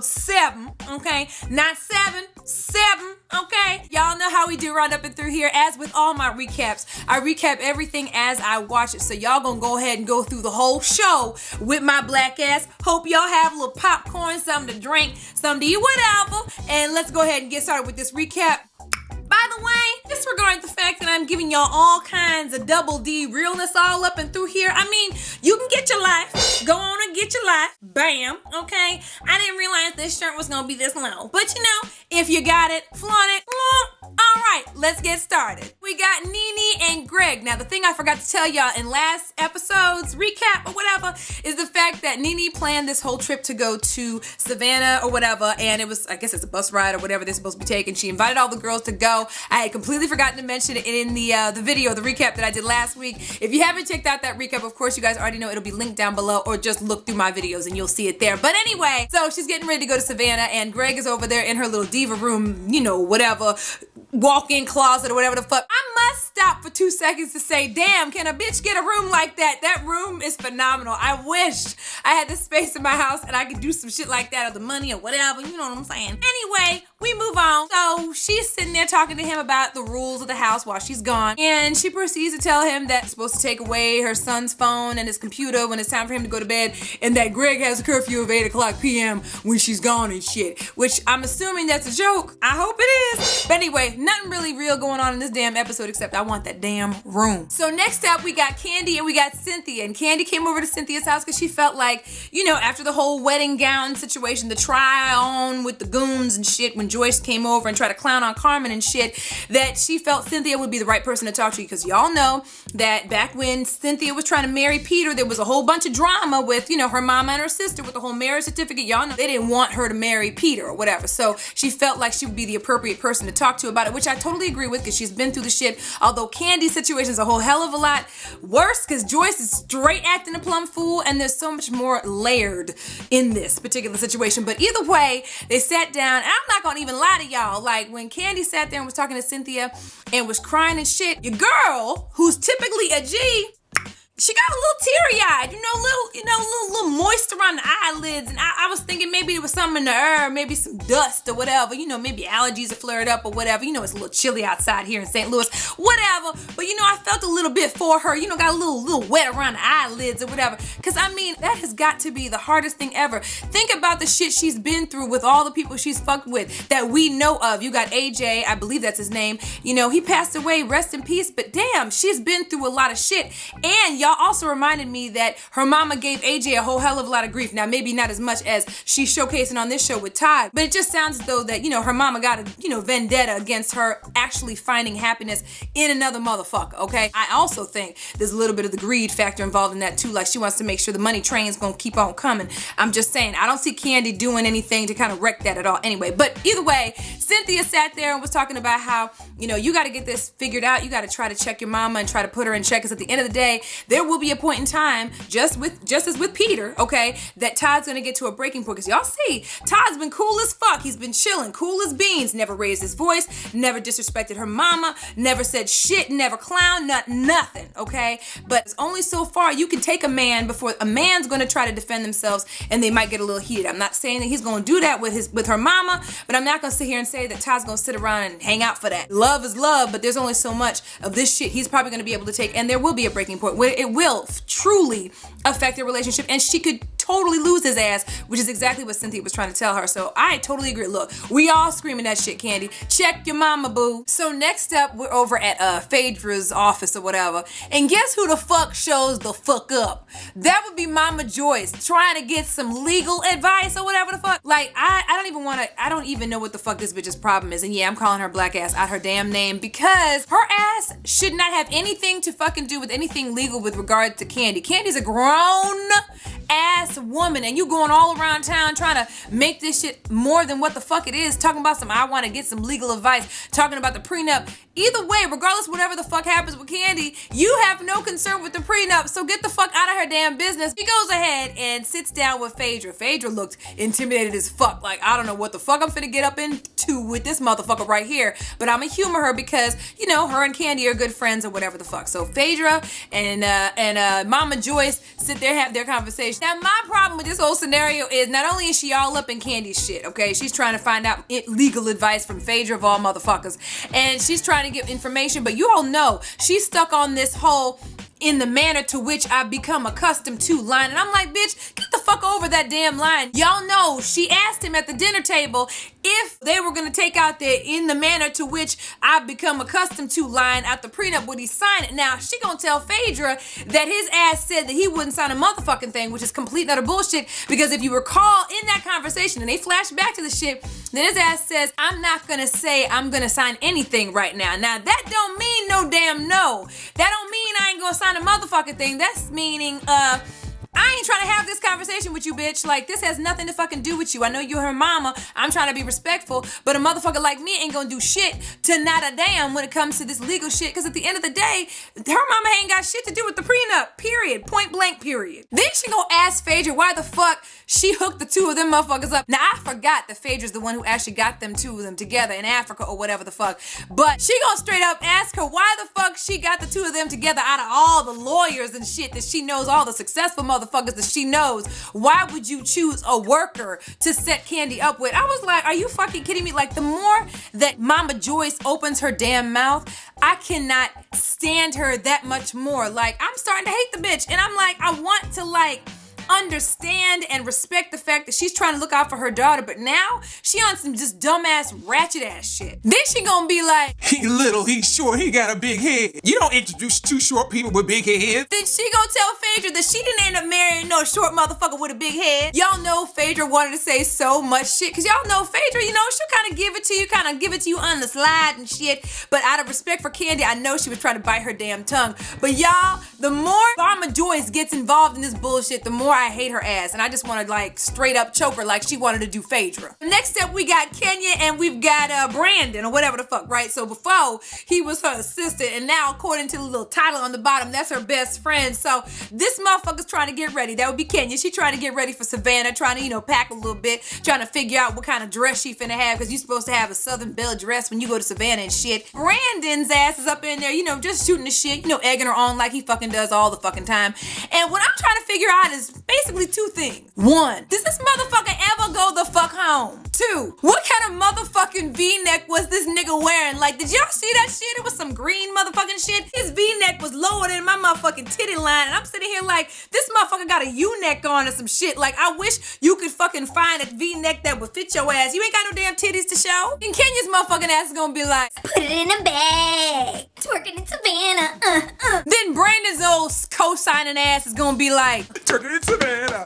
episode 7, okay? Not 7, 7, okay? Y'all know how we do right up and through here. As with all my recaps, I recap everything as I watch it. So y'all gonna go ahead and go through the whole show with my black ass. Hope y'all have a little popcorn, something to drink, something to eat, whatever. And let's go ahead and get started with this recap. By the way, disregarding the fact that I'm giving y'all all kinds of double D realness all up and through here, I mean, you can get your life. Go on and get your life. Bam. Okay? I didn't realize this shirt was going to be this low. But you know, if you got it, flaunt it. All right, let's get started. We got Nene and Greg. Now, the thing I forgot to tell y'all in last episode's recap or whatever is the fact that Nene planned this whole trip to go to Savannah or whatever, and it was, I guess it's a bus ride or whatever they're supposed to be taking. She invited all the girls to go. I had completely forgotten to mention it in the video, the recap that I did last week. If you haven't checked out that recap, of course, you guys already know it'll be linked down below, or just look through my videos and you'll see it there. But anyway, so she's getting ready to go to Savannah, and Greg is over there in her little diva room, you know, whatever, walk-in closet or whatever the fuck. I must stop for 2 seconds to say, damn, can a bitch get a room like that? That room is phenomenal. I wish I had this space in my house and I could do some shit like that, or the money or whatever, you know what I'm saying? Anyway, we move on. So she's sitting there talking to him about the rules of the house while she's gone, and she proceeds to tell him that she's supposed to take away her son's phone and his computer when it's time for him to go to bed, and that Greg has a curfew of 8:00 p.m. when she's gone and shit, which I'm assuming that's a joke. I hope it is. But anyway, nothing really real going on in this damn episode except I want that damn room. So next up, we got Kandi and we got Cynthia, and Kandi came over to Cynthia's house because she felt like, you know, after the whole wedding gown situation, the try on with the goons and shit, when Joyce came over and tried to clown on Carmen and shit, that she felt Cynthia would be the right person to talk to, because y'all know that back when Cynthia was trying to marry Peter, there was a whole bunch of drama with, you know, her mama and her sister with the whole marriage certificate. Y'all know they didn't want her to marry Peter or whatever. So she felt like she would be the appropriate person to talk to about it, which I totally agree with, because she's been through the shit. Although Kandi's situation is a whole hell of a lot worse, because Joyce is straight acting a plumb fool, and there's so much more layered in this particular situation. But either way, they sat down, and I'm not gonna even lie to y'all, like when Kandi sat there and was talking to Cynthia and was crying and shit, your girl, who's typically a G, she got a little teary-eyed, little moist around the eyelids, and I was thinking maybe it was something in the air, maybe some dust or whatever, maybe allergies are flared up or whatever, it's a little chilly outside here in St. Louis, whatever, but I felt a little bit for her, got a little wet around the eyelids or whatever, because I mean, that has got to be the hardest thing ever. Think about the shit she's been through with all the people she's fucked with that we know of. You got AJ, I believe that's his name, he passed away, rest in peace, but damn, she's been through a lot of shit, and y'all also reminded me that her mama gave AJ a whole hell of a lot of grief. Now, maybe not as much as she's showcasing on this show with Todd, but it just sounds as though that, her mama got a, vendetta against her actually finding happiness in another motherfucker, okay? I also think there's a little bit of the greed factor involved in that too. Like, she wants to make sure the money train's gonna keep on coming. I'm just saying, I don't see Kandi doing anything to kind of wreck that at all anyway. But either way, Cynthia sat there and was talking about how, you got to get this figured out. You got to try to check your mama and try to put her in check, because at the end of the day, there will be a point in time, just as with Peter, okay, that Todd's gonna get to a breaking point. Because y'all see, Todd's been cool as fuck. He's been chilling, cool as beans, never raised his voice, never disrespected her mama, never said shit, never clown, nothing, okay? But it's only so far you can take a man before a man's gonna try to defend themselves, and they might get a little heated. I'm not saying that he's gonna do that with her mama, but I'm not gonna sit here and say that Todd's gonna sit around and hang out for that. Love is love, but there's only so much of this shit he's probably gonna be able to take, and there will be a breaking point where it will truly affect their relationship, and she could totally lose his ass, which is exactly what Cynthia was trying to tell her. So I totally agree. Look, we all screaming that shit, Kandi. Check your mama, boo. So next up, we're over at Phaedra's office or whatever, and guess who the fuck shows the fuck up? That would be Mama Joyce, trying to get some legal advice or whatever the fuck. Like, I don't even know what the fuck this bitch's problem is, and yeah, I'm calling her black ass out her damn name, because her ass should not have anything to fucking do with anything legal with regard to Kandi. Kandi's a grown ass woman, and you going all around town trying to make this shit more than what the fuck it is, talking about I want to get some legal advice, talking about the prenup. Either way, regardless whatever the fuck happens with Kandi, you have no concern with the prenup, so get the fuck out of her damn business. She goes ahead and sits down with Phaedra. Phaedra looked intimidated as fuck, like, I don't know what the fuck I'm finna get up into to with this motherfucker right here. But I'm gonna humor her because, you know, her and Kandi are good friends or whatever the fuck. So Phaedra and Mama Joyce sit there, have their conversation. Now, my problem with this whole scenario is not only is she all up in Kandi's shit, okay? She's trying to find out legal advice from Phaedra of all motherfuckers. And she's trying to get information, but you all know she's stuck on this whole in the manner to which I've become accustomed to line. And I'm like, bitch, get the fuck over that damn line. Y'all know she asked him at the dinner table if they were gonna take out the in the manner to which I've become accustomed to line at the prenup, would he sign it? Now, she gonna tell Phaedra that his ass said that he wouldn't sign a motherfucking thing, which is complete and utter bullshit, because if you recall in that conversation, and they flash back to the shit, then his ass says, I'm not gonna say I'm gonna sign anything right now. Now, that don't mean no damn no. That don't mean I ain't gonna sign a motherfucking thing. That's meaning, I ain't trying to have this conversation with you, bitch. Like, this has nothing to fucking do with you. I know you're her mama. I'm trying to be respectful, but a motherfucker like me ain't gonna do shit to not a damn when it comes to this legal shit, because at the end of the day, her mama ain't got shit to do with the prenup, period. Point blank, period. Then she gonna ask Phaedra why the fuck she hooked the two of them motherfuckers up. Now, I forgot that Phaedra's the one who actually got them two of them together in Africa or whatever the fuck, but she gonna straight up ask her why the fuck she got the two of them together out of all the lawyers and shit that she knows, all the successful motherfuckers that she knows. Why would you choose a worker to set Kandi up with? I was like, are you fucking kidding me? Like, the more that Mama Joyce opens her damn mouth, I cannot stand her that much more. Like, I'm starting to hate the bitch, and I'm like, I want to like understand and respect the fact that she's trying to look out for her daughter, but now she on some just dumbass ratchet ass shit. Then she gonna be like, he little, he short, he got a big head. You don't introduce two short people with big heads. Then she gonna tell Phaedra that she didn't end up marrying no short motherfucker with a big head. Y'all know Phaedra wanted to say so much shit, because y'all know Phaedra, you know, she'll kind of give it to you on the slide and shit, but out of respect for Kandi, I know she was trying to bite her damn tongue. But y'all, the more Mama Joyce gets involved in this bullshit, the more I hate her ass, and I just want to like straight up choke her like she wanted to do Phaedra. Next up, we got Kenya and we've got Brandon or whatever the fuck, right? So before, he was her assistant, and now according to the little title on the bottom, that's her best friend. So this motherfucker's trying to get ready. That would be Kenya. She trying to get ready for Savannah, trying to, you know, pack a little bit, trying to figure out what kind of dress she finna have, because you're supposed to have a Southern Belle dress when you go to Savannah and shit. Brandon's ass is up in there, you know, just shooting the shit, you know, egging her on like he fucking does all the fucking time. And what I'm trying to figure out is basically two things. One, does this motherfucker ever go the fuck home? Two, what kind of motherfucking V-neck was this nigga wearing? Like, did y'all see that shit? It was some green motherfucking shit. His V-neck was lower than my motherfucking titty line, and I'm sitting here like, this motherfucker got a U-neck on or some shit. Like, I wish you could fucking find a V-neck that would fit your ass. You ain't got no damn titties to show. And Kenya's motherfucking ass is gonna be like, put it in a bag, twerking in Savannah. Then Brandon's old co-signing ass is gonna be like, Twerking in Savannah.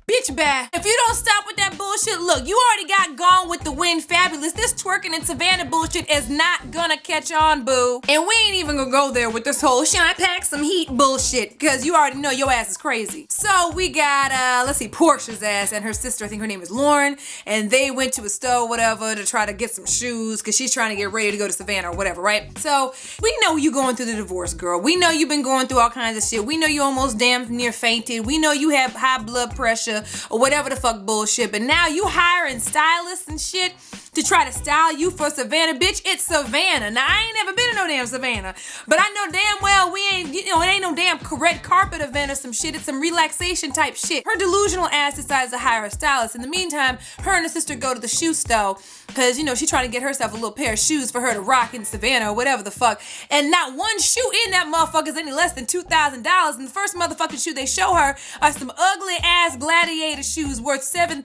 bitch bad. If you don't stop with that bullshit, look, you already got Gone with the Wind fabulous. This twerking in Savannah bullshit is not gonna catch on, boo. And we ain't even gonna go there with this whole shine pack some heat bullshit, because you already know your ass is crazy. So we got, let's see, Porsha's ass and her sister, I think her name is Lauren, and they went to a store, whatever, to try to get some shoes, because she's trying to get ready to go to Savannah or whatever, right? So we know you going through the divorce, girl. We know you've been going through all kinds of shit. We know you almost damn near fainted. We know you have high blood pressure or whatever the fuck bullshit, but now you hiring stylists and shit to try to style you for Savannah. Bitch, it's Savannah. Now, I ain't never been to no damn Savannah, but I know damn well we ain't, you know, it ain't no damn red carpet event or some shit. It's some relaxation type shit. Her delusional ass decides to hire a stylist. In the meantime, her and her sister go to the shoe store, because, you know, she's trying to get herself a little pair of shoes for her to rock in Savannah or whatever the fuck. And not one shoe in that motherfucker is any less than $2,000. And the first motherfucking shoe they show her are some ugly ass gladiator shoes worth $7,000.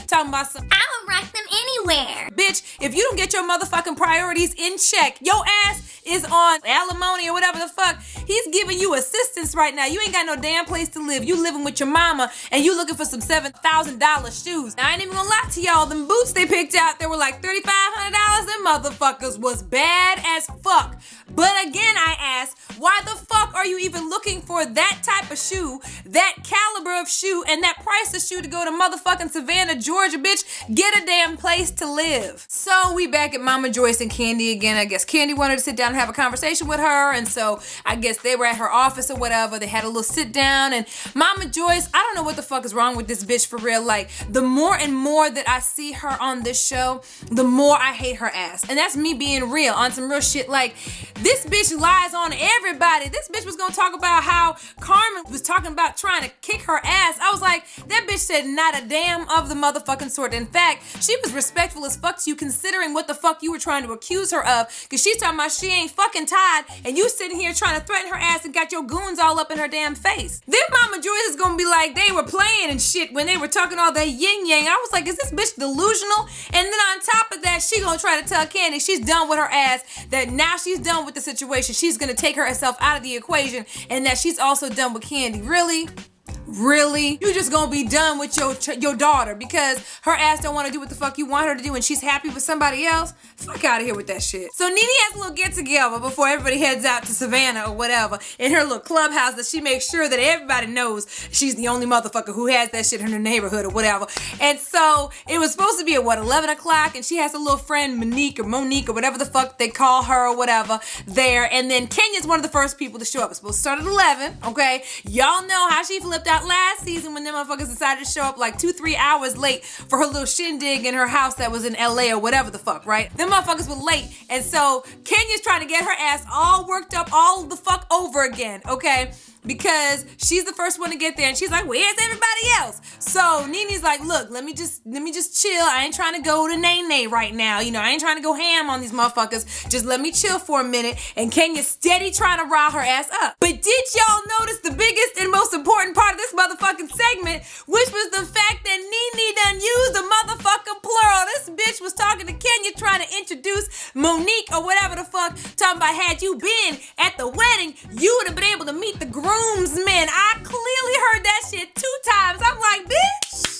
Talking about some, I would rock them anywhere. bitch, if you don't get your motherfucking priorities in check, your ass is on alimony or whatever the fuck. He's giving you assistance right now. You ain't got no damn place to live. You living with your mama and you looking for some $7,000 shoes. Now, I ain't even gonna lie to y'all. Them boots they picked out, they were like $3,500. Them motherfuckers was bad as fuck. But again, I ask, Why the fuck are you even looking for that type of shoe, that caliber of shoe, and that price of shoe to go to motherfucking Savannah, Georgia, bitch? Get a damn place to live. So we back at Mama Joyce and Kandi again. I guess Kandi wanted to sit down and have a conversation with her, and so I guess they were at her office or whatever. They had a little sit down, and Mama Joyce, I don't know what the fuck is wrong with this bitch for real. Like, the more and more that I see her on this show, the more I hate her ass. And that's me being real on some real shit. Like, this bitch lies on everybody. This bitch was gonna talk about how Carmen was talking about trying to kick her ass. I was like, that bitch said not a damn of the motherfucking sort. In fact, she was respectful as fuck to you considering what the fuck you were trying to accuse her of, because she's talking about she ain't fucking tied, and you sitting here trying to threaten her ass and got your goons all up in her damn face. Then Mama Joyce is gonna be like, they were playing and shit when they were talking all that yin yang. I was like, is this bitch delusional? And then on top of that, she gonna try to tell Kandi she's done with her ass, that now she's done with the situation, she's gonna take herself out of the equation, and that she's also done with Kandi. Really? Really? You just gonna be done with your daughter because her ass don't want to do what the fuck you want her to do and she's happy with somebody else? Fuck out of here with that shit. So Nene has a little get together before everybody heads out to Savannah or whatever in her little clubhouse that she makes sure that everybody knows she's the only motherfucker who has that shit in her neighborhood or whatever. And so it was supposed to be at 11 o'clock, and she has a little friend Monique or whatever the fuck they call her or whatever there. And then Kenya's one of the first people to show up. It's supposed to start at 11, okay? Y'all know how she flipped out last season when them motherfuckers decided to show up like 2-3 hours late for her little shindig in her house that was in LA or whatever the fuck, right? Them motherfuckers were late, and so Kenya's trying to get her ass all worked up all the fuck over again, okay? Because she's the first one to get there, and she's like, where's everybody else? So Nene's like, look, let me just chill. I ain't trying to go to Nene right now. You know, I ain't trying to go ham on these motherfuckers. Just let me chill for a minute. And Kenya's steady trying to rile her ass up. But did y'all notice the biggest and most important part of this motherfucking segment, which was the fact that Nene done used the motherfucking plural? This bitch was talking to Kenya trying to introduce Monique or whatever the fuck, talking about had you been at the wedding, you would have been able to meet the groomsmen. I clearly heard that shit 2 times. I'm like, bitch,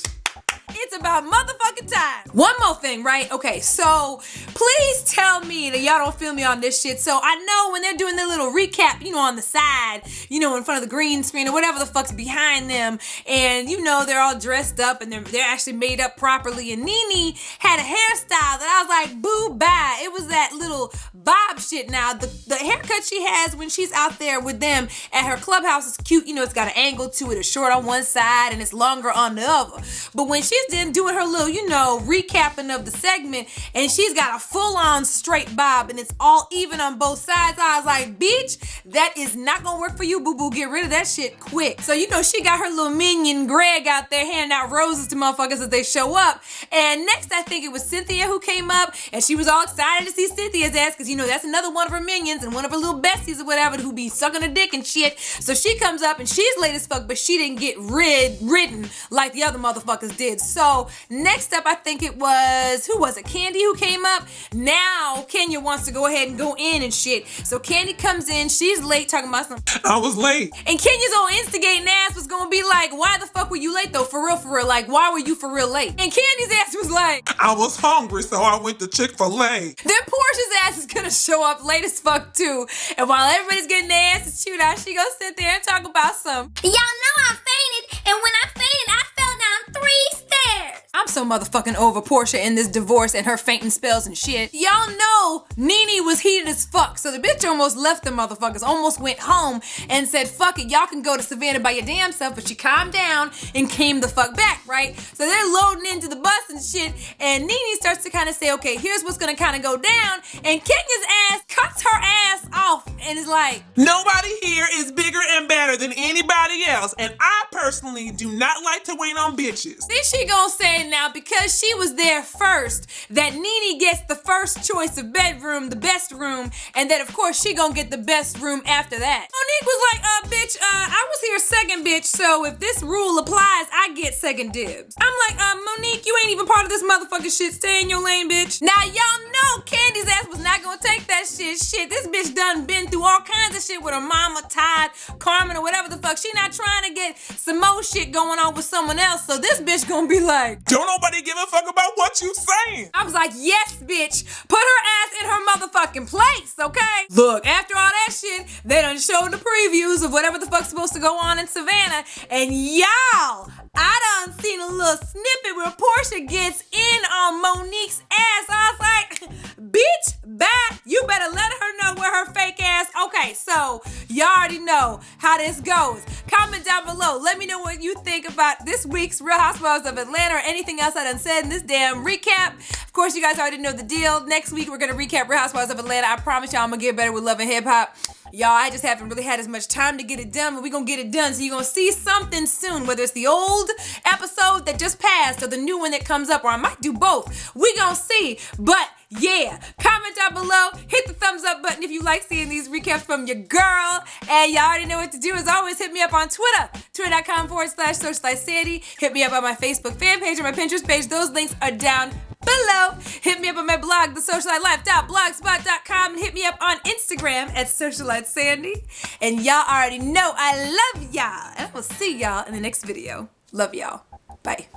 it's about motherfucking time. One more thing, right? Okay, so please tell me that y'all don't feel me on this shit. So I know when they're doing their little recap, you know, on the side, you know, in front of the green screen or whatever the fuck's behind them, and you know, they're all dressed up and they're actually made up properly, and Nene had a hairstyle that I was like, boo, bye. It was that little bob shit. Now, the haircut she has when she's out there with them at her clubhouse is cute. You know, it's got an angle to it. It's short on one side and it's longer on the other. But when she's then doing her little, you know, recapping of the segment, and she's got a full-on straight bob and it's all even on both sides, I was like, bitch, that is not gonna work for you, boo-boo. Get rid of that shit quick. So, you know, she got her little minion Greg out there handing out roses to motherfuckers as they show up. And next, I think it was Cynthia who came up, and she was all excited to see Cynthia's ass, because, you know, that's another one of her minions and one of her little besties or whatever who be sucking a dick and shit. So she comes up and she's late as fuck, but she didn't get ridden like the other motherfuckers did. So next up, I think it was, who was it? Kandi who came up. Now Kenya wants to go ahead and go in and shit. So Kandi comes in, she's late talking about something. I was late. And Kenya's old instigating ass was gonna be like, why the fuck were you late though? For real, like, why were you for real late? And Kandi's ass was like, I was hungry, so I went to Chick-fil-A. Then Porsha's ass is gonna show up late as fuck too. And while everybody's getting their asses chewed out, she gonna sit there and talk about some. Y'all know I fainted, and when I fainted, I fell down 3 stairs. I'm so motherfucking over Porsha in this divorce and her fainting spells and shit. Y'all know Nene was heated as fuck, so the bitch almost left the motherfuckers, almost went home and said, fuck it, y'all can go to Savannah by your damn self, but she calmed down and came the fuck back, right? So they're loading into the bus and shit, and Nene starts to kind of say, okay, here's what's gonna kind of go down, and Kenya's ass cuts her ass off and is like, nobody here is bigger and better than anybody else, and I personally do not like to wait on bitches. Then she gonna say now, because she was there first, that Nene gets the first choice of bedroom, the best room, and that of course she gonna get the best room after that. Monique was like, bitch, I was here second, bitch, so if this rule applies, I get second dibs. I'm like, Monique, you ain't even part of this motherfucking shit. Stay in your lane, bitch. Now y'all know Kandi's ass was not gonna take that shit. This bitch done been through all kinds of shit with her mama, Todd, Carmen, or whatever the fuck. She not trying to get some more shit going on with someone else, so this bitch gonna be like, don't nobody give a fuck about what you saying. saying. I was like, yes, bitch. Put her ass in her motherfucking place, okay? Look, after all that shit, they done showed the previews of whatever the fuck's supposed to go on in Savannah. And y'all, I done seen a little snippet where Porsha gets in on Monique's ass. I was like, bitch, bye. You better let her know where her fake ass. Okay, so y'all already know how this goes. Comment down below. Let me know what you think about this week's Real Housewives of Atlanta or anything else I done said in this damn recap. Of course, you guys already know the deal. Next week, we're going to recap Real Housewives of Atlanta. I promise y'all I'm going to get better with Love and Hip Hop. Y'all, I just haven't really had as much time to get it done, but we're going to get it done. So you're going to see something soon, whether it's the old episode that just passed or the new one that comes up, or I might do both. We going to see. But yeah, comment down below. Hit the thumbs up button if you like seeing these recaps from your girl. And y'all already know what to do. As always, hit me up on Twitter. Twitter.com/Socialite Sande. Hit me up on my Facebook fan page or my Pinterest page. Those links are down below. Hit me up on my blog, TheSocialiteLife.blogspot.com, and hit me up on Instagram at SocialiteSandy. And y'all already know I love y'all. And I will see y'all in the next video. Love y'all. Bye.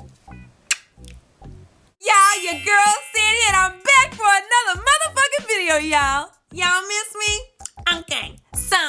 Y'all, your girl Sandy, and I'm back for another motherfucking video, y'all. Y'all miss me? Okay, so